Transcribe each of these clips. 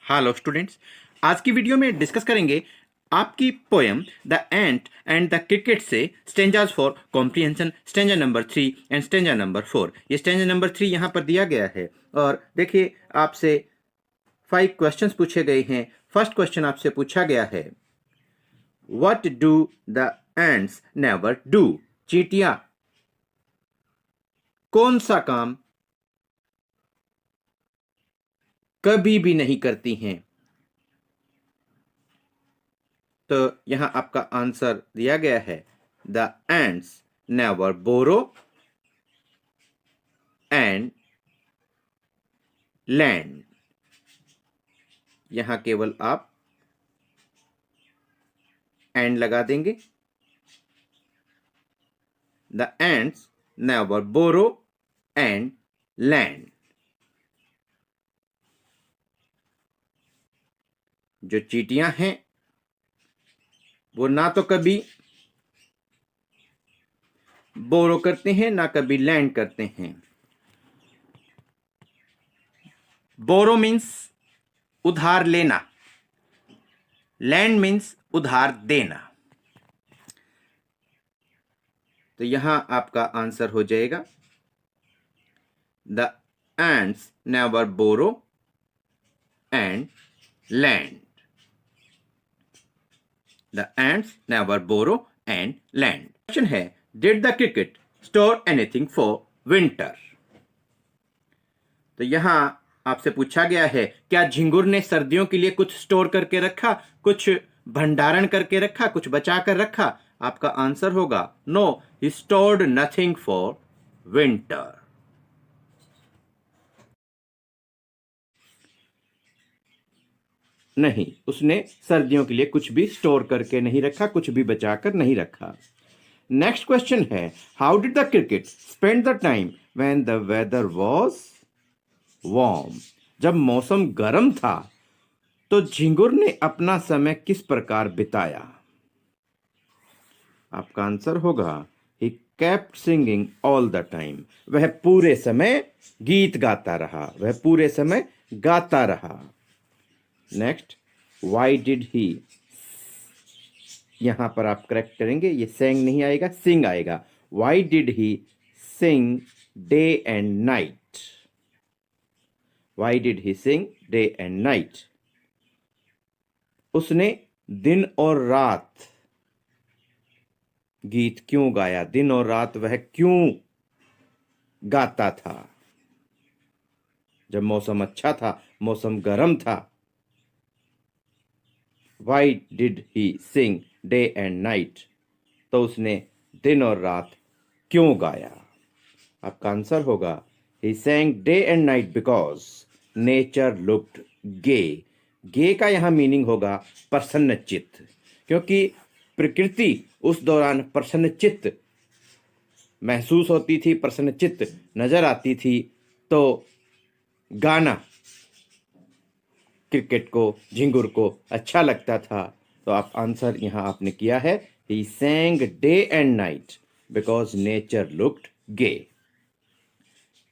Hello students, आज की video में डिस्कस करेंगे आपकी poem the ant and the cricket से stanzas for comprehension, stanza number 3 and stanza number 4। ये स्टेंजा नंबर 3 यहाँ पर दिया गया है और देखिए आपसे 5 क्वेश्चंस पूछे गए हैं। फर्स्ट क्वेश्चन आपसे पूछा गया है, what do the ants never do? चींटियां कौन सा काम कभी भी नहीं करती हैं? तो यहां आपका आंसर दिया गया है, the ants never borrow and lend. यहां केवल आप एंड लगा देंगे। The ants never borrow and lend. जो चींटियां हैं वो ना तो कभी बोरो करते हैं ना कभी लैंड करते हैं। बोरो मीन्स उधार लेना, लैंड मीन्स उधार देना। तो यहां आपका आंसर हो जाएगा, the ants never borrow and lend. The ants never borrow and lend. Question है, did the cricket store anything for winter? तो यहां आपसे पूछा गया है, क्या झिंगुर ने सर्दियों के लिए कुछ स्टोर करके रखा, कुछ भंडारण करके रखा, कुछ बचा कर रखा? आपका आंसर होगा, no, he stored nothing for winter. नहीं, उसने सर्दियों के लिए कुछ भी स्टोर करके नहीं रखा, कुछ भी बचा कर नहीं रखा। नेक्स्ट क्वेश्चन है, how did the cricket spend the time when the weather was warm? जब मौसम गर्म था तो झिंगुर ने अपना समय किस प्रकार बिताया? आपका आंसर होगा, he kept singing all the time. वह पूरे समय गीत गाता रहा, वह पूरे समय गाता रहा। नेक्स्ट, वाई डिड ही? यहां पर आप करेक्ट करेंगे, ये सेंग नहीं आएगा, सिंग आएगा। Why did he sing day and night? Why did he sing day and night? उसने दिन और रात गीत क्यों गाया? दिन और रात वह क्यों गाता था? जब मौसम अच्छा था, मौसम गर्म था। Why did he sing day and night? तो उसने दिन और रात क्यों गाया? आपका आंसर होगा, he sang day and night because nature looked gay. Gay का यहां मीनिंग होगा प्रसन्नचित्त, क्योंकि प्रकृति उस दौरान प्रसन्नचित्त महसूस होती थी, प्रसन्नचित्त नजर आती थी। तो गाना क्रिकेट को, झिंगुर को अच्छा लगता था। तो आप आंसर यहां आपने किया है, he sang day and night because nature looked gay.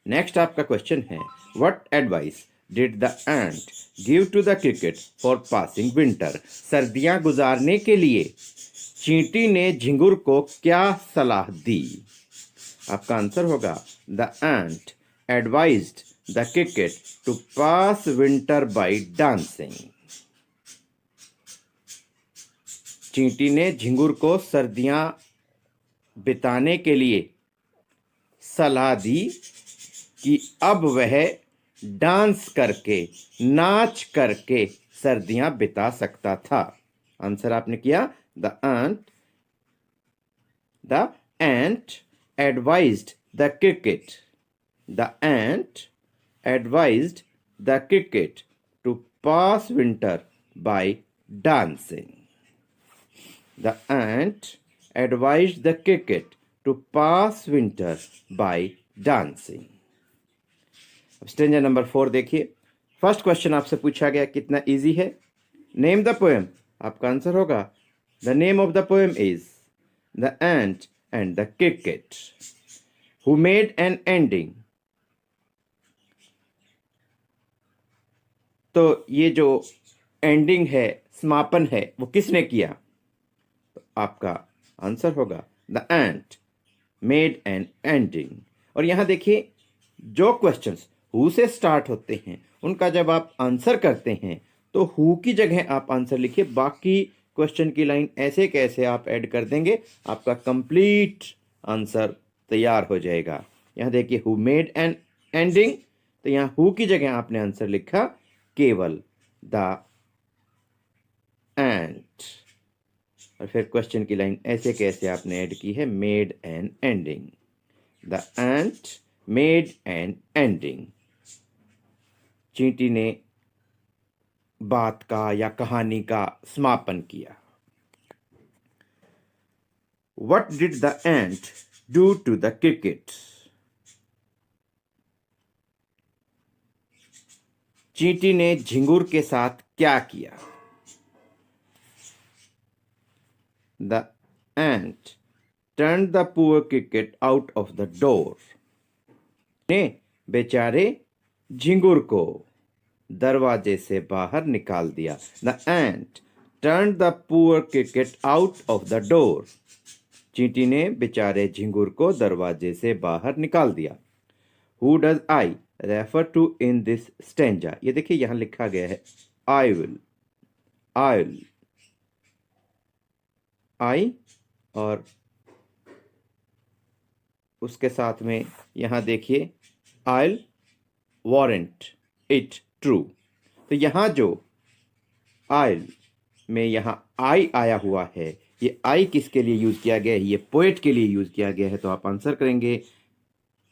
Next आपका क्वेश्चन है, what advice did the ant give to the cricket for passing winter? सर्दियां गुजारने के लिए चींटी ने झिंगुर को क्या सलाह दी? आपका आंसर होगा, the ant advised the cricket to pass winter by dancing. चींटी ने झिंगुर को सर्दियां बिताने के लिए सलाह दी कि अब वह डांस करके, नाच करके सर्दियां बिता सकता था। आंसर आपने किया, the ant advised the cricket, the ant advised the cricket to pass winter by dancing. The ant advised the cricket to pass winter by dancing. अब स्टेंजा नंबर 4 देखिए। फर्स्ट क्वेश्चन आपसे पूछा गया, कितना इजी है। Name the poem. आपका answer होगा, the name of the poem is the ant and the cricket who made an ending तो ये जो एंडिंग है, समापन है, वो किसने किया? तो आपका आंसर होगा the ant made an ending. और यहां देखिए, जो क्वेश्चंस हु से स्टार्ट होते हैं उनका जब आप आंसर करते हैं तो हु की जगह आप आंसर लिखिए, बाकी क्वेश्चन की लाइन ऐसे कैसे आप ऐड कर देंगे, आपका कंप्लीट आंसर तैयार हो जाएगा। यहाँ देखिए हु मेड एन एंडिंग, तो यहाँ हु की जगह आपने आंसर लिखा केवल द एंट। और फिर क्वेश्चन की लाइन ऐसे कैसे आपने ऐड की है, made an ending, the ant made an ending. चींटी ने बात का या कहानी का समापन किया। What did the ant do to the cricket? चींटी ने झिंगुर के साथ क्या किया? The ant turned the poor cricket out of the door. ने बेचारे झिंगुर को दरवाजे से बाहर निकाल दिया। The ant turned the poor cricket out of the door. चींटी ने बेचारे झिंगुर को दरवाजे से बाहर निकाल दिया। Who does I refer to in this stanza? ये देखिए यहां लिखा गया है I will, I और उसके साथ में यहां देखिए I'll warrant it true। तो यहां जो I'll में यहां I आया हुआ है, ये I किसके लिए यूज किया गया है? ये पोएट के लिए यूज किया गया है। तो आप आंसर करेंगे।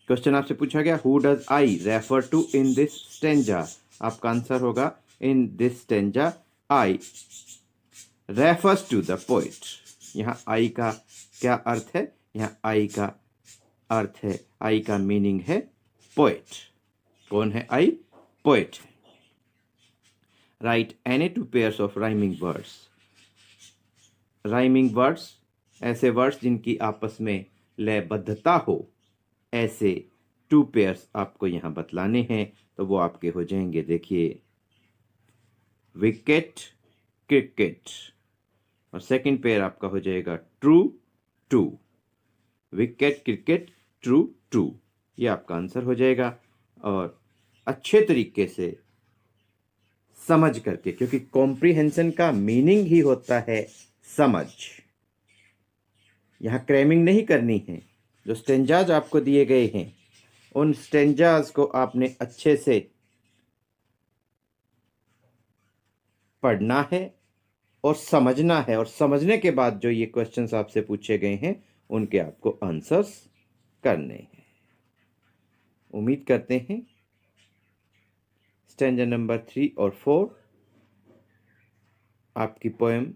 क्वेश्चन आपसे पूछा गया who does I refer to in this stanza, आपका आंसर होगा in this stanza I refers to the poet. यहाँ आई का क्या अर्थ है? यहाँ आई का अर्थ है, आई का मीनिंग है पोएट। कौन है I? Poet. Write any two pairs of rhyming words. Rhyming words ऐसे वर्ड्स जिनकी आपस में लयबद्धता हो, ऐसे 2 पेयर्स आपको यहां बतलाने हैं। तो वो आपके हो जाएंगे, देखिए विकेट क्रिकेट, और सेकंड पेयर आपका हो जाएगा true too. Wicket cricket true too, ये आपका आंसर हो जाएगा। और अच्छे तरीके से समझ करके, क्योंकि कॉम्प्रिहेंशन का मीनिंग ही होता है समझ, यहां क्रैमिंग नहीं करनी है। जो स्टेंजाज आपको दिए गए हैं उन स्टेंजाज को आपने अच्छे से पढ़ना है और समझना है, और समझने के बाद जो ये क्वेश्चंस आपसे पूछे गए हैं उनके आपको आंसर्स करने हैं। उम्मीद करते हैं स्टेंजा नंबर 3 और 4 आपकी poem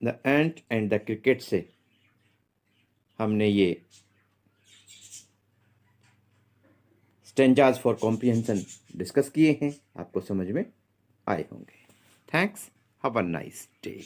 the ant and the cricket से हमने ये स्टेंजाज फॉर कॉम्प्रिहेंशन डिस्कस किए हैं, आपको समझ में आए होंगे। Thanks, have a nice day.